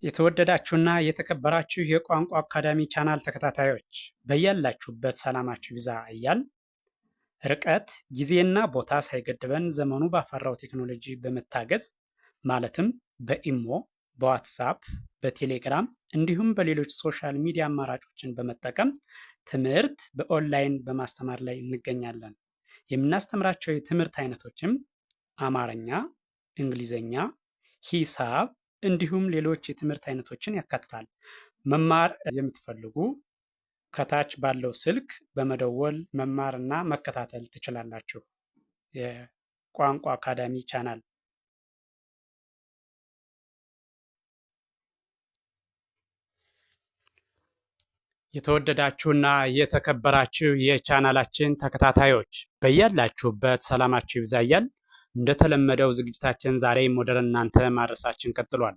የተወደዳችሁና የተከበራችሁ የቋንቋ አካዳሚ ቻናል ተከታታዮች በያላችሁበት ሰላማችሁ ይብዛ እያል ርቀት ጊዜና ቦታ ሳይገድበን ዘመኑ ባፈራው ቴክኖሎጂ በመታገዝ ማለትም በኢሞ፣ በዋትሳፕ፣ በቴሌግራም እንዲሁም በሌሎች ሶሻል ሚዲያ አማራጮችን በመጠቀም ትምህርት በኦንላይን በማስተማር ላይ እንገኛለን። የምናስተምራቸው የትምህርት አይነቶችም አማርኛ፣ እንግሊዘኛ፣ ሂሳብ እንዲሁም ሌሎች የትምህርት አይነቶችን ያካትታል። መማር የምትፈልጉ ከታች ባለው ስልክ በመደወል መማርና መከታተል ትችላላችሁ። የቋንቋ አካዳሚ ቻናል የተወደዳችሁና የተከበራችሁ የቻናላችን ተከታታዮች በያላችሁበት ሰላማችሁ ይብዛ እያል እንደተለመደው ዝግጅታችን ዛሬም ወደ እናንተ ማድረሳችን ቀጥሏል።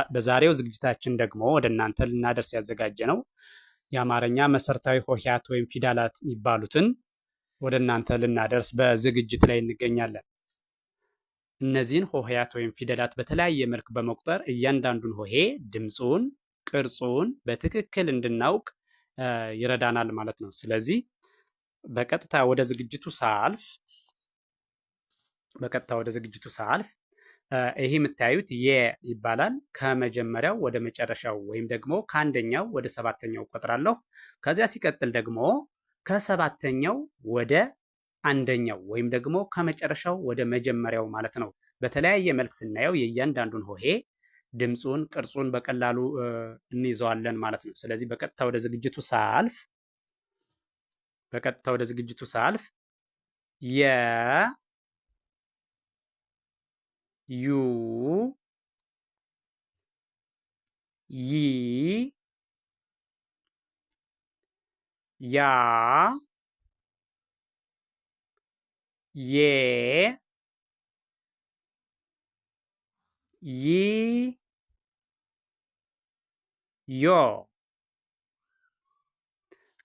በዛሬው ዝግጅታችን ደግሞ ወደ እናንተ ልናደርስ ያዘጋጀ ነው የአማርኛ መሰረታዊ ሆሄያት ወይም ፊደላት የሚባሉትን ወደ እናንተ ልናደርስ በዝግጅት ላይ እንገኛለን። እነዚህን ሆሄያት ወይም ፊደላት በተለያየ መልክ በመቁጠር እያንዳንዱን ሆሄ ድምፁን፣ ቅርጹን በትክክል እንድናውቅ ይረዳናል ማለት ነው። ስለዚህ በቀጥታ ወደ ዝግጅቱ ሳልፍ ይሄ የምታዩት የ ይባላል። ከመጀመሪያው ወደ መጨረሻው ወይም ደግሞ ከአንደኛው ወደ ሰባተኛው ቆጥራለሁ። ከዚያ ሲቀጥል ደግሞ ከሰባተኛው ወደ አንደኛው ወይም ደግሞ ከመጨረሻው ወደ መጀመሪያው ማለት ነው። በተለያየ መልክ ስናየው የእያንዳንዱን ሆሄ ድምፁን፣ ቅርጹን በቀላሉ እንይዘዋለን ማለት ነው። ስለዚህ በቀጥታ ወደ ዝግጅቱ ሳልፍ የ ዩ ይ ያ ዬ ይ ዮ።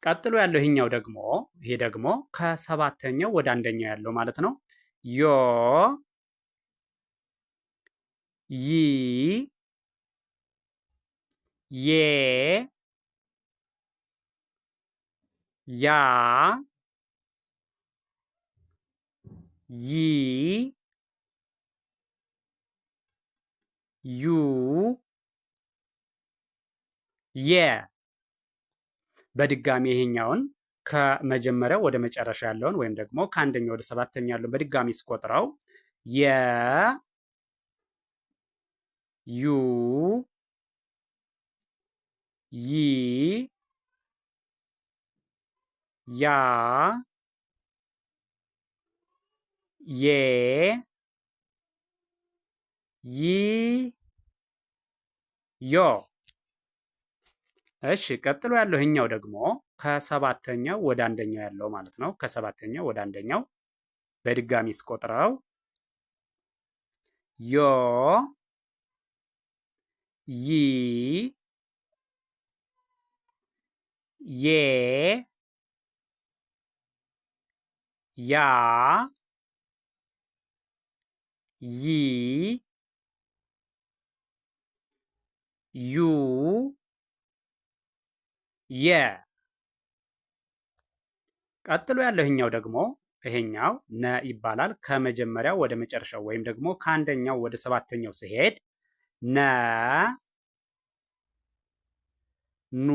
ቀጥሎ ያለው ይሄኛው ደግሞ ይሄ ደግሞ ከሰባተኛው ወደ አንደኛው ያለው ማለት ነው። ዮ ይ ዬ ያ ይ ዩ የ። በድጋሚ ይሄኛውን ከመጀመሪያው ወደ መጨረሻ ያለውን ወይም ደግሞ ከአንደኛው ወደ ሰባተኛ ያለውን በድጋሚ ስቆጥረው የ ዩ ይ ያ ዬ ይ ዮ። እሺ ቀጥሎ ያለው ይሄኛው ደግሞ ከሰባተኛው ወደ አንደኛው ያለው ማለት ነው። ከሰባተኛው ወደ አንደኛው በድጋሚ ስቆጥረው ዮ ይ ዬ ያ ይ ዩ የ። ቀጥሎ ያለው ይሄኛው ደግሞ ይሄኛው ነ ይባላል። ከመጀመሪያው ወደ መጨረሻው ወይም ደግሞ ከአንደኛው ወደ ሰባተኛው ሲሄድ ነ ኑ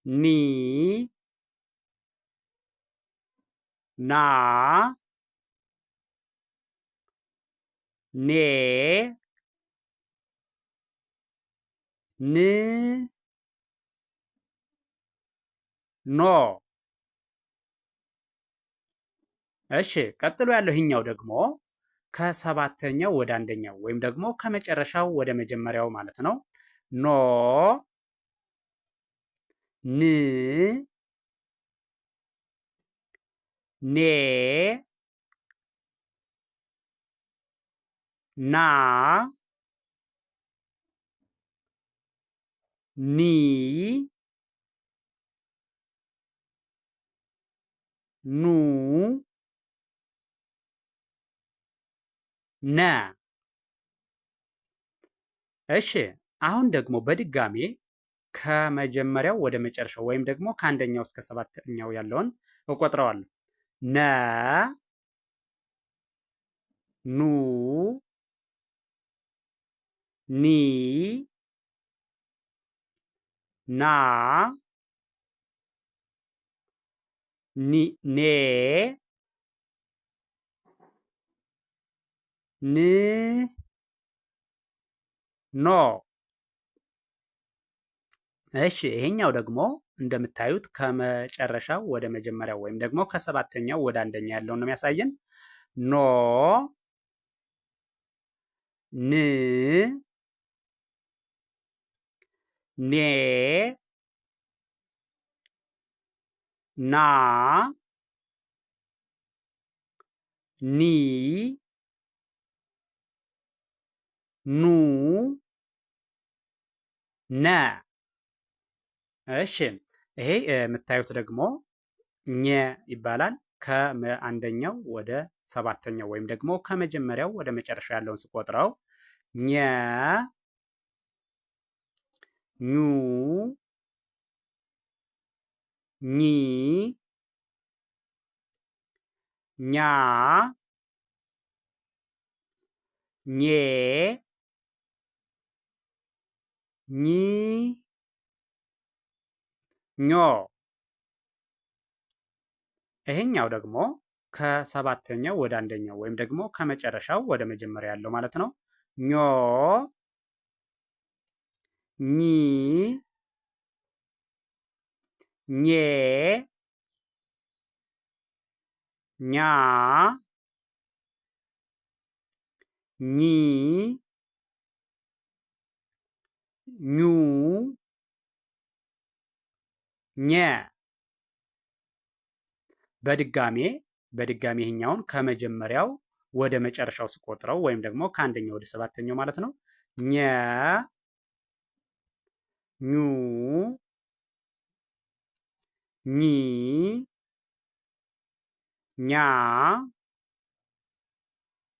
ኒ ና ኔ ን ኖ። እሺ ቀጥሎ ያለው ይሄኛው ደግሞ ከሰባተኛው ወደ አንደኛው ወይም ደግሞ ከመጨረሻው ወደ መጀመሪያው ማለት ነው። ኖ ን ኔ ና ኒ ኑ ነ። እሺ አሁን ደግሞ በድጋሜ ከመጀመሪያው ወደ መጨረሻው ወይም ደግሞ ከአንደኛው እስከ ሰባተኛው ያለውን እቆጥረዋለሁ። ነ ኑ ኒ ና ኔ ን ኖ። እሺ ይሄኛው ደግሞ እንደምታዩት ከመጨረሻው ወደ መጀመሪያው ወይም ደግሞ ከሰባተኛው ወደ አንደኛ ያለውን ነው የሚያሳየን። ኖ ን ኔ ና ኒ ኑ ነ። እሺ ይሄ የምታዩት ደግሞ ኘ ይባላል። ከአንደኛው ወደ ሰባተኛው ወይም ደግሞ ከመጀመሪያው ወደ መጨረሻ ያለውን ስቆጥረው ኘ ኙ ኚ ኛ ኜ ኚ ኞ። ይሄኛው ደግሞ ከሰባተኛው ወደ አንደኛው ወይም ደግሞ ከመጨረሻው ወደ መጀመሪያ ያለው ማለት ነው። ኞ ኚ ኜ ኛ ኚ ኙ ኘ። በድጋሜ ይሄኛውን ከመጀመሪያው ወደ መጨረሻው ስቆጥረው ወይም ደግሞ ከአንደኛው ወደ ሰባተኛው ማለት ነው። ኘ ኙ ኚ ኛ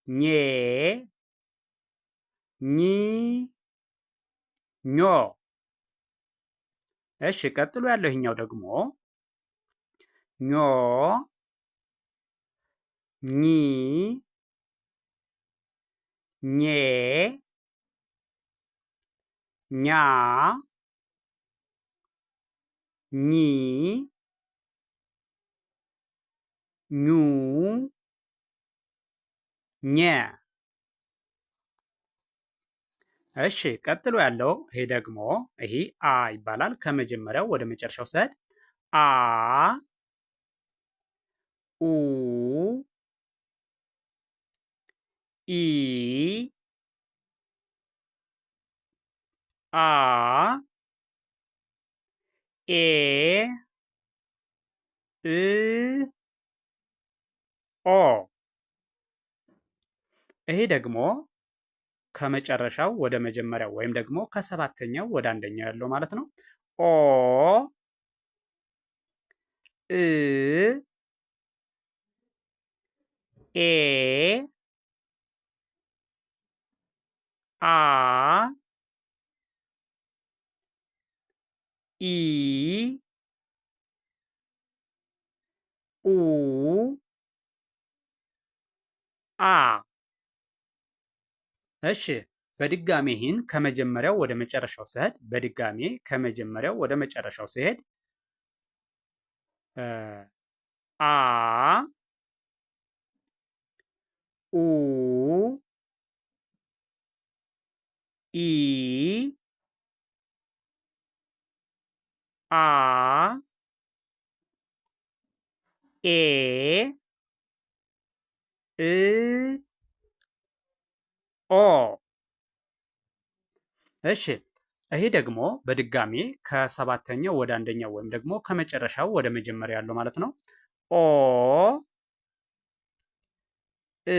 ኜ ኚ ኞ። እሺ ቀጥሎ ያለው ይሄኛው ደግሞ ኞ ኚ ኜ ኛ ኚ ኙ ኘ። እሺ ቀጥሎ ያለው ይሄ ደግሞ ይሄ አ ይባላል። ከመጀመሪያው ወደ መጨረሻው ስሄድ አ ኡ ኢ አ ኤ እ ኦ። ይሄ ደግሞ ከመጨረሻው ወደ መጀመሪያው ወይም ደግሞ ከሰባተኛው ወደ አንደኛው ያለው ማለት ነው። ኦ እ ኤ አ ኢ ኡ አ። እሺ በድጋሜ ይህን ከመጀመሪያው ወደ መጨረሻው ስሄድ በድጋሜ ከመጀመሪያው ወደ መጨረሻው ስሄድ አ ኡ ኢ አ ኤ እ ኦ። እሺ ይሄ ደግሞ በድጋሜ ከሰባተኛው ወደ አንደኛው ወይም ደግሞ ከመጨረሻው ወደ መጀመሪያ ያለው ማለት ነው። ኦ እ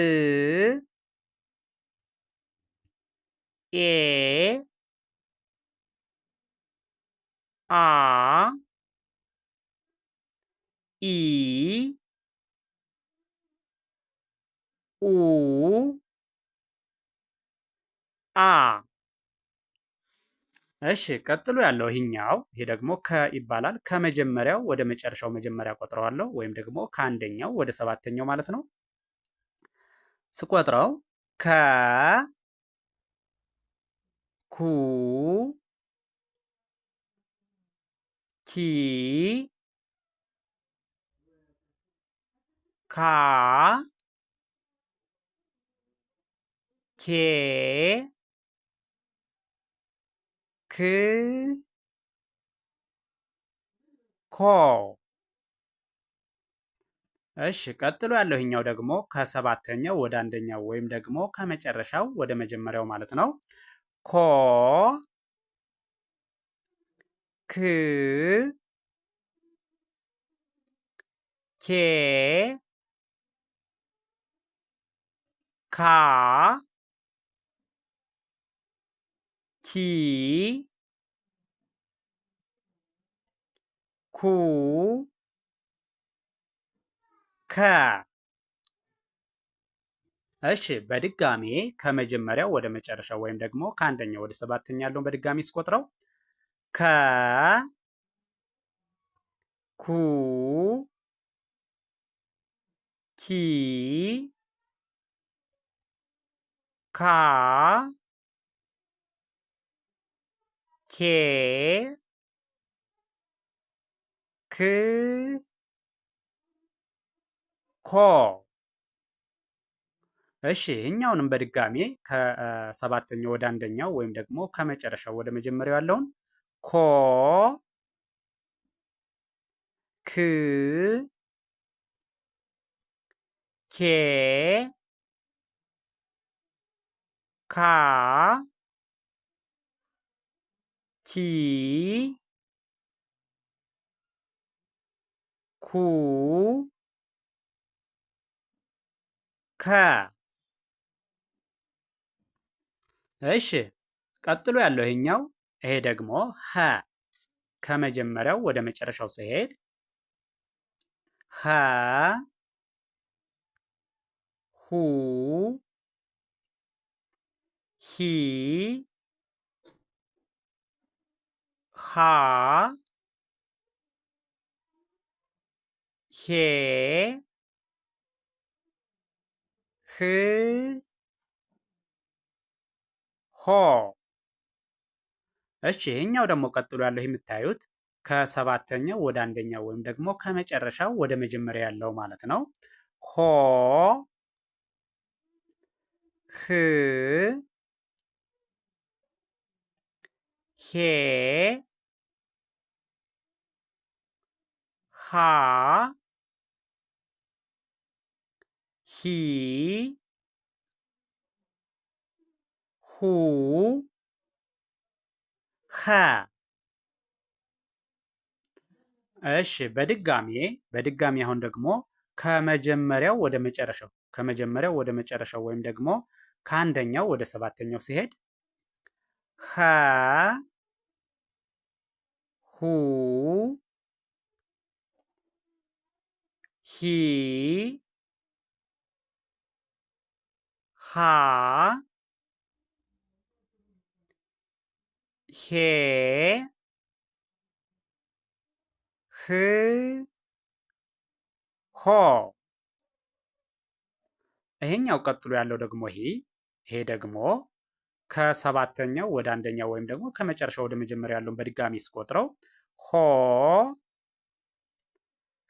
ኤ አ ኢ ኡ አ እሺ ቀጥሎ ያለው ይሄኛው ይሄ ደግሞ ከ ይባላል። ከመጀመሪያው ወደ መጨረሻው መጀመሪያ ቆጥረዋለሁ ወይም ደግሞ ከአንደኛው ወደ ሰባተኛው ማለት ነው። ስቆጥረው ከ ኩ ኪ ካ ኬ ክ ኮ። እሺ ቀጥሎ ያለው ይሄኛው ደግሞ ከሰባተኛው ወደ አንደኛው ወይም ደግሞ ከመጨረሻው ወደ መጀመሪያው ማለት ነው። ኮ ክ ኬ ካ ኪ ኩ ከ። እሺ በድጋሜ ከመጀመሪያው ወደ መጨረሻው ወይም ደግሞ ከአንደኛው ወደ ሰባተኛ ያለውን በድጋሜ ስቆጥረው ከ ኩ ኪ ካ ኬ ክ ኮ። እሺ እኛውንም በድጋሜ ከሰባተኛው ወደ አንደኛው ወይም ደግሞ ከመጨረሻው ወደ መጀመሪያው ያለውን ኮ ክ ኬ ካ ኪ ኩ ከ። እሺ ቀጥሎ ያለው ይሄኛው ይሄ ደግሞ ሀ ከመጀመሪያው ወደ መጨረሻው ሲሄድ ሀ ሁ ሂ ሃ ሄ ህ ሆ። እሺ ይሄኛው ደግሞ ቀጥሎ ያለው የምታዩት ከሰባተኛው ወደ አንደኛው ወይም ደግሞ ከመጨረሻው ወደ መጀመሪያ ያለው ማለት ነው። ሆ ህ ሄ ሃ ሂ ሁ ኸ። እሺ በድጋሚ አሁን ደግሞ ከመጀመሪያው ወደ መጨረሻው ወይም ደግሞ ከአንደኛው ወደ ሰባተኛው ሲሄድ ኸ ሁ ሂ ሃ ሄ ህ ሆ። ይሄኛው ቀጥሎ ያለው ደግሞ ይሄ ደግሞ ከሰባተኛው ወደ አንደኛው ወይም ደግሞ ከመጨረሻው ወደ መጀመሪያ ያለውን በድጋሚ ስቆጥረው ሆ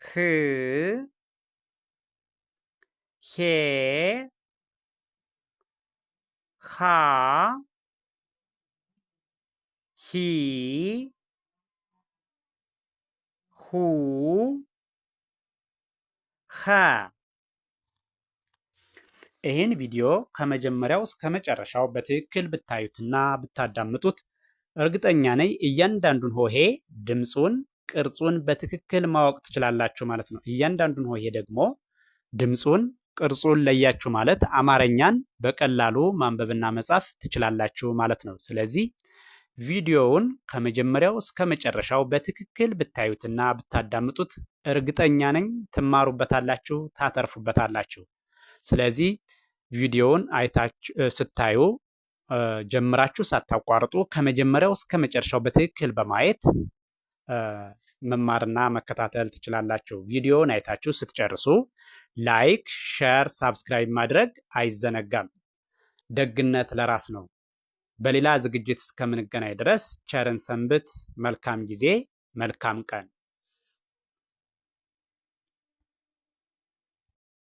ህ ሄ ሃ ሂ ሁ ኸ። ይህን ቪዲዮ ከመጀመሪያው እስከ መጨረሻው በትክክል ብታዩትና ብታዳምጡት እርግጠኛ ነኝ እያንዳንዱን ሆሄ ድምፁን፣ ቅርጹን በትክክል ማወቅ ትችላላችሁ ማለት ነው። እያንዳንዱን ሆሄ ደግሞ ድምፁን፣ ቅርጹን ለያችሁ ማለት አማርኛን በቀላሉ ማንበብና መጻፍ ትችላላችሁ ማለት ነው። ስለዚህ ቪዲዮውን ከመጀመሪያው እስከ መጨረሻው በትክክል ብታዩትና ብታዳምጡት እርግጠኛ ነኝ ትማሩበታላችሁ፣ ታተርፉበታላችሁ። ስለዚህ ቪዲዮውን ስታዩ ጀምራችሁ ሳታቋርጡ ከመጀመሪያው እስከ መጨረሻው በትክክል በማየት መማርና መከታተል ትችላላችሁ። ቪዲዮውን አይታችሁ ስትጨርሱ ላይክ፣ ሼር፣ ሳብስክራይብ ማድረግ አይዘነጋም። ደግነት ለራስ ነው። በሌላ ዝግጅት እስከምንገናኝ ድረስ ቸርን ሰንብት። መልካም ጊዜ፣ መልካም ቀን